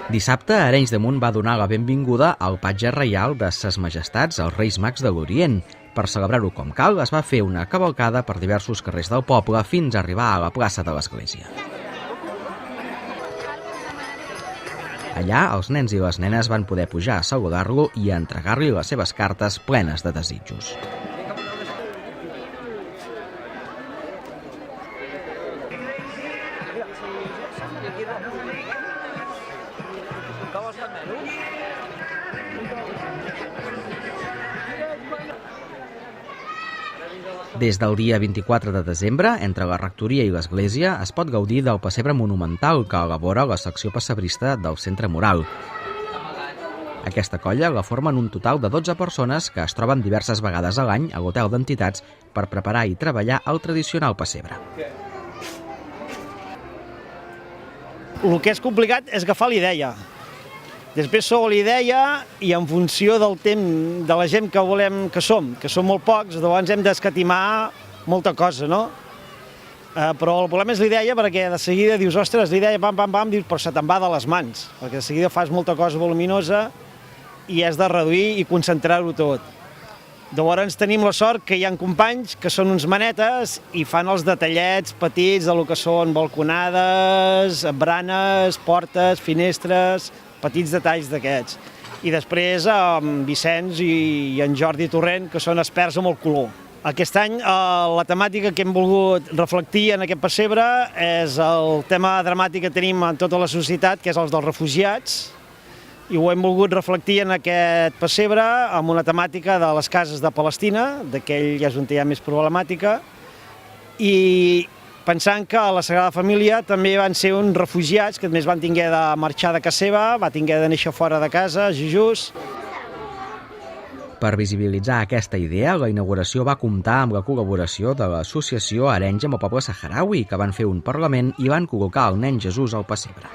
Dissabte, Arenys de Munt va donar la benvinguda al patge reial de Ses Majestats, els Reis Mags de l'Orient. Per celebrar-ho com cal, es va fer una cavalcada per diversos carrers del poble fins a arribar a la plaça de l'església. Allà, els nens i les nenes van poder pujar a saludar-lo i a entregar-li les seves cartes plenes de desitjos. Des del dia 24 de desembre, entre la rectoria i l'església, es pot gaudir del pessebre monumental que elabora la secció pessebrista del Centre Moral. Aquesta colla la formen un total de 12 persones que es troben diverses vegades a l'any a l'Hotel d'Entitats per preparar i treballar el tradicional pessebre. El que és complicat és agafar la idea. Després sobre la idea i en funció del temps de la gent que volem que som molt pocs, llavors hem d'escatimar molta cosa, no? Però el problema és la idea perquè de seguida dius, ostres, la idea, pam, dius, però se te'n va de les mans, perquè de seguida fas molta cosa voluminosa i has de reduir i concentrar-ho tot. Llavors tenim la sort que hi ha companys que són uns manetes i fan els detallets petits del que són balconades, branes, portes, finestres, petits detalls d'aquests. I després en Vicenç i en Jordi Torrent, que són experts amb el color. Aquest any la temàtica que hem volgut reflectir en aquest pessebre és el tema dramàtic que tenim en tota la societat, que és els dels refugiats, i ho hem volgut reflectir en aquest pessebre amb una temàtica de les cases de Palestina, d'aquell és on hi ha més problemàtica, i pensant que la Sagrada Família també van ser uns refugiats que més van tinguer de marxar de casa seva, va tinguer de néixer fora de casa, Jesús. Per visibilitzar aquesta idea, la inauguració va comptar amb la col·laboració de l'associació Arenys amb el poble saharaui, que van fer un parlament i van col·locar el nen Jesús al pessebre.